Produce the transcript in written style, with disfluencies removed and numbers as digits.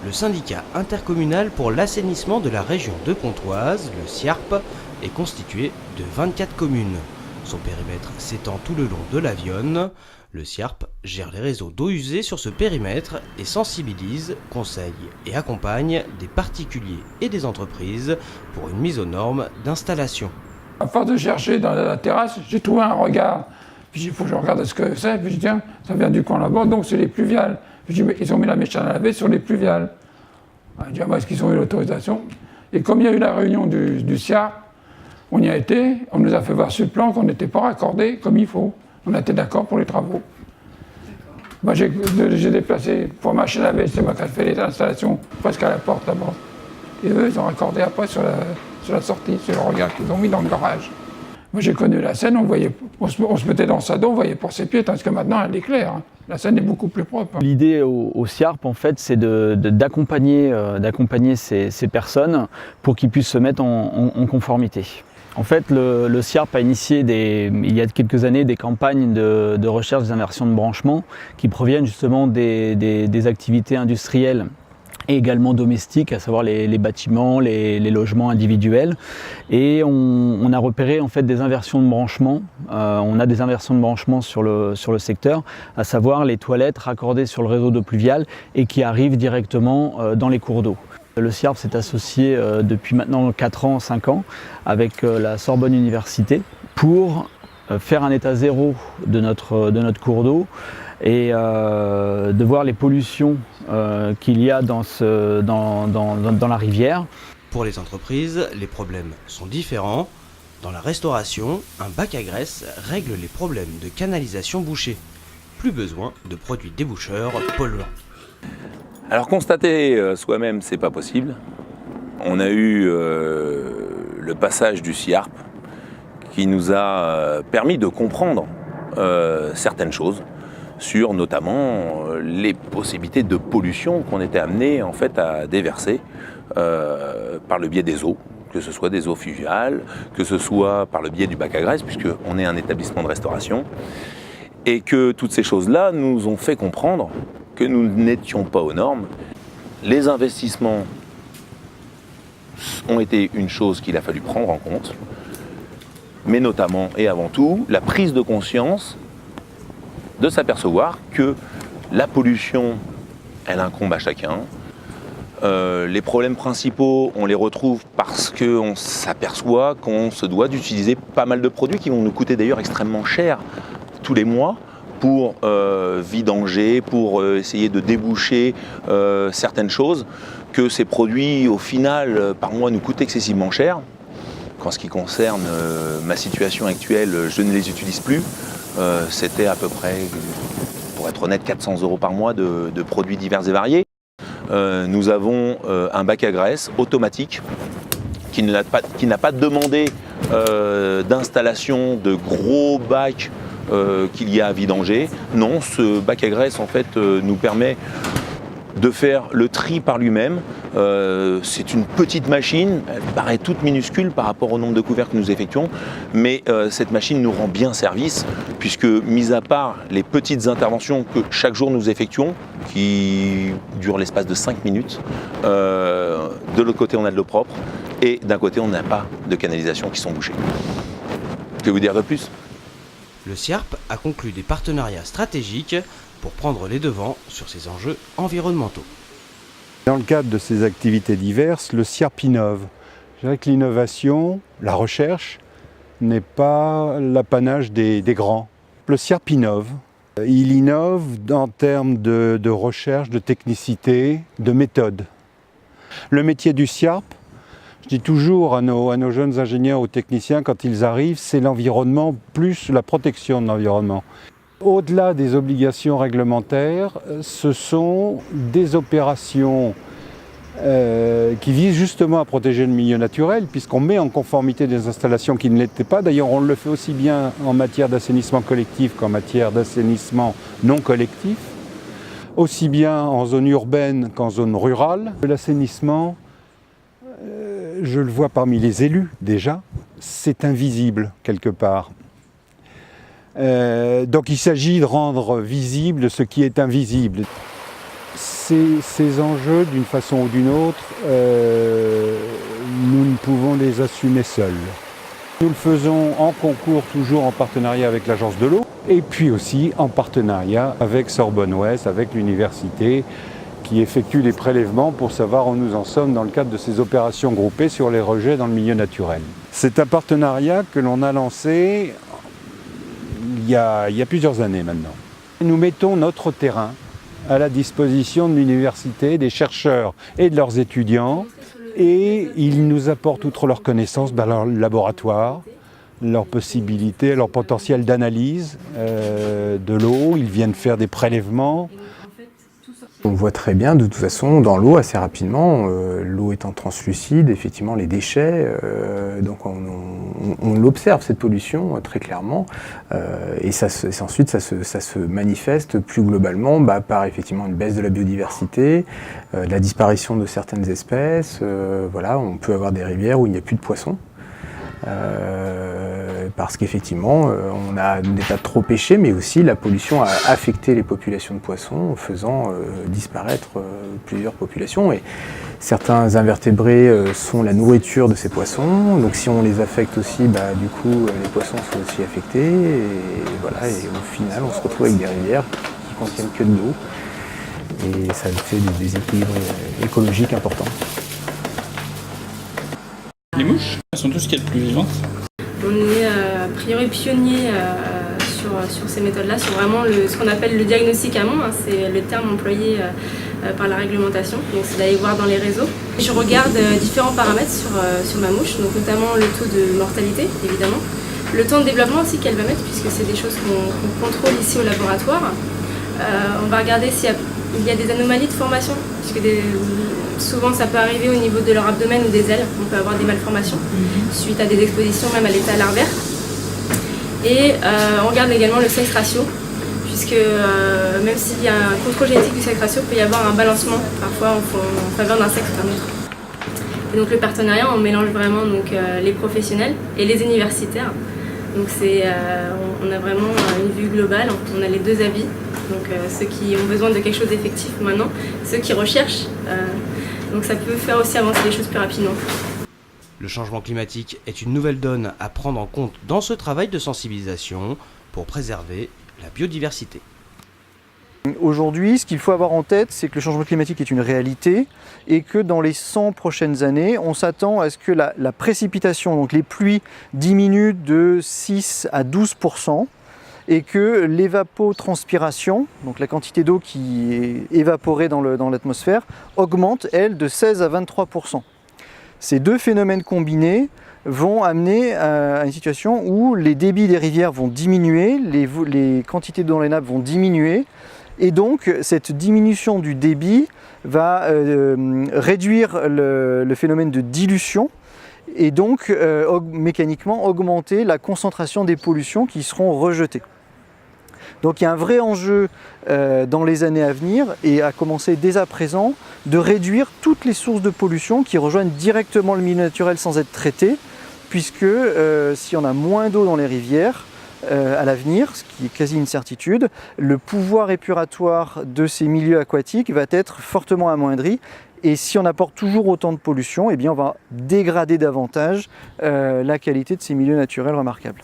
Le syndicat intercommunal pour l'assainissement de la région de Pontoise, le SIARP, est constitué de 24 communes. Son périmètre s'étend tout le long de la Viosne. Le SIARP gère les réseaux d'eau usée sur ce périmètre et sensibilise, conseille et accompagne des particuliers et des entreprises pour une mise aux normes d'installation. À force de chercher dans la terrasse, j'ai trouvé un regard. Puis il faut que je regarde ce que c'est. Puis je dis, tiens, ça vient du coin là-bas, donc c'est les pluviales. Puis je dis, mais ils ont mis la machine à laver sur les pluviales. Je dis, est-ce qu'ils ont eu l'autorisation? Et comme il y a eu la réunion du SIARP, on y a été, on nous a fait voir sur le plan qu'on n'était pas raccordé comme il faut. On a été d'accord pour les travaux. Moi, j'ai déplacé pour ma machine à laver, c'est moi qui ai fait les installations presque à la porte d'abord. Et eux, ils ont raccordé après sur la sortie, sur le regard qu'ils ont mis dans le garage. Moi, j'ai connu la Seine, on se mettait dans sa dos, on voyait pour ses pieds, tandis que maintenant, elle est claire. La Seine est beaucoup plus propre. L'idée au SIARP, en fait, c'est d'accompagner ces personnes pour qu'ils puissent se mettre en conformité. En fait, le SIARP a initié il y a quelques années des campagnes de recherche des inversions de branchement qui proviennent justement des activités industrielles et également domestiques, à savoir les bâtiments, les logements individuels. Et on a repéré en fait des inversions de branchement. On a des inversions de branchement sur le secteur, à savoir les toilettes raccordées sur le réseau d'eau pluviale et qui arrivent directement dans les cours d'eau. Le SIARP s'est associé depuis maintenant 4 ans, 5 ans avec la Sorbonne Université pour faire un état zéro de notre cours d'eau et de voir les pollutions qu'il y a dans la rivière. Pour les entreprises, les problèmes sont différents. Dans la restauration, un bac à graisse règle les problèmes de canalisation bouchée. Plus besoin de produits déboucheurs polluants. Alors constater soi-même, c'est pas possible. On a eu le passage du SIARP qui nous a permis de comprendre certaines choses sur notamment les possibilités de pollution qu'on était amené en fait à déverser par le biais des eaux, que ce soit des eaux fluviales, que ce soit par le biais du bac à graisse, puisqu'on est un établissement de restauration, et que toutes ces choses-là nous ont fait comprendre que nous n'étions pas aux normes. Les investissements ont été une chose qu'il a fallu prendre en compte, mais notamment et avant tout la prise de conscience de s'apercevoir que la pollution, elle incombe à chacun. Les problèmes principaux, on les retrouve parce qu'on s'aperçoit qu'on se doit d'utiliser pas mal de produits qui vont nous coûter d'ailleurs extrêmement cher tous les mois, pour vidanger, pour essayer de déboucher certaines choses, que ces produits, au final, par mois, nous coûtent excessivement cher. En ce qui concerne ma situation actuelle, je ne les utilise plus. C'était à peu près, pour être honnête, 400 € par mois de produits divers et variés. Nous avons un bac à graisse automatique qui n'a pas demandé d'installation de gros bacs qu'il y a à vidanger. Non, ce bac à graisse en fait nous permet de faire le tri par lui-même. C'est une petite machine, elle paraît toute minuscule par rapport au nombre de couverts que nous effectuons, mais cette machine nous rend bien service, puisque mis à part les petites interventions que chaque jour nous effectuons, qui durent l'espace de 5 minutes, de l'autre côté on a de l'eau propre, et d'un côté on n'a pas de canalisations qui sont bouchées. Que vous dire de plus ? Le SIARP a conclu des partenariats stratégiques pour prendre les devants sur ces enjeux environnementaux. Dans le cadre de ces activités diverses, le SIARP innove. Je dirais que l'innovation, la recherche, n'est pas l'apanage des grands. Le SIARP innove. Il innove en termes de recherche, de technicité, de méthode. Le métier du SIARP, je dis toujours à nos jeunes ingénieurs ou techniciens quand ils arrivent, c'est l'environnement plus la protection de l'environnement. Au-delà des obligations réglementaires, ce sont des opérations qui visent justement à protéger le milieu naturel, puisqu'on met en conformité des installations qui ne l'étaient pas. D'ailleurs, on le fait aussi bien en matière d'assainissement collectif qu'en matière d'assainissement non collectif, aussi bien en zone urbaine qu'en zone rurale. L'assainissement, je le vois parmi les élus déjà, c'est invisible quelque part. Donc il s'agit de rendre visible ce qui est invisible. Ces enjeux, d'une façon ou d'une autre, nous ne pouvons les assumer seuls. Nous le faisons en concours, toujours en partenariat avec l'Agence de l'eau, et puis aussi en partenariat avec Sorbonne Ouest, avec l'université, qui effectue les prélèvements pour savoir où nous en sommes dans le cadre de ces opérations groupées sur les rejets dans le milieu naturel. C'est un partenariat que l'on a lancé il y a plusieurs années maintenant. Nous mettons notre terrain à la disposition de l'université, des chercheurs et de leurs étudiants, et ils nous apportent, outre leurs connaissances, leur laboratoire, leurs possibilités, leur potentiel d'analyse de l'eau. Ils viennent faire des prélèvements. On voit très bien, de toute façon, dans l'eau, assez rapidement, l'eau étant translucide, effectivement, les déchets, donc on l'observe, cette pollution, très clairement, et ensuite, ça se manifeste plus globalement par effectivement une baisse de la biodiversité, de la disparition de certaines espèces, voilà, on peut avoir des rivières où il n'y a plus de poissons. Parce qu'effectivement, on n'est pas trop pêché, mais aussi la pollution a affecté les populations de poissons, faisant disparaître plusieurs populations. Et certains invertébrés sont la nourriture de ces poissons, donc si on les affecte aussi, du coup, les poissons sont aussi affectés. Et voilà, et au final, on se retrouve avec des rivières qui contiennent que de l'eau, et ça fait des déséquilibres écologiques importants. Les mouches, elles sont tout ce qu'il y a de plus vivantes. On est a priori pionniers sur ces méthodes-là, sur vraiment ce qu'on appelle le diagnostic amont, hein, c'est le terme employé par la réglementation, donc c'est d'aller voir dans les réseaux. Je regarde différents paramètres sur ma mouche, donc notamment le taux de mortalité, évidemment, le temps de développement aussi qu'elle va mettre, puisque c'est des choses qu'on contrôle ici au laboratoire. On va regarder s'il y a des anomalies de formation, puisque souvent ça peut arriver au niveau de leur abdomen ou des ailes, on peut avoir des malformations suite à des expositions même à l'état larvaire. Et on regarde également le sexe ratio, puisque même s'il y a un contrôle génétique du sexe ratio, il peut y avoir un balancement parfois en faveur d'un sexe ou d'un autre. Et donc le partenariat, on mélange vraiment les professionnels et les universitaires. Donc on a vraiment une vue globale, on a les deux avis. Donc ceux qui ont besoin de quelque chose d'effectif maintenant, ceux qui recherchent, donc ça peut faire aussi avancer les choses plus rapidement. Le changement climatique est une nouvelle donne à prendre en compte dans ce travail de sensibilisation pour préserver la biodiversité. Aujourd'hui, ce qu'il faut avoir en tête, c'est que le changement climatique est une réalité et que dans les 100 prochaines années, on s'attend à ce que la précipitation, donc les pluies, diminuent de 6 à 12%. Et que l'évapotranspiration, donc la quantité d'eau qui est évaporée dans l'atmosphère, augmente, elle, de 16 à 23%. Ces deux phénomènes combinés vont amener à une situation où les débits des rivières vont diminuer, les quantités d'eau dans les nappes vont diminuer, et donc cette diminution du débit va réduire le phénomène de dilution, et donc mécaniquement augmenter la concentration des pollutions qui seront rejetées. Donc il y a un vrai enjeu dans les années à venir, et à commencer dès à présent, de réduire toutes les sources de pollution qui rejoignent directement le milieu naturel sans être traitées, puisque si on a moins d'eau dans les rivières à l'avenir, ce qui est quasi une certitude, le pouvoir épuratoire de ces milieux aquatiques va être fortement amoindri. Et si on apporte toujours autant de pollution, eh bien on va dégrader davantage la qualité de ces milieux naturels remarquables.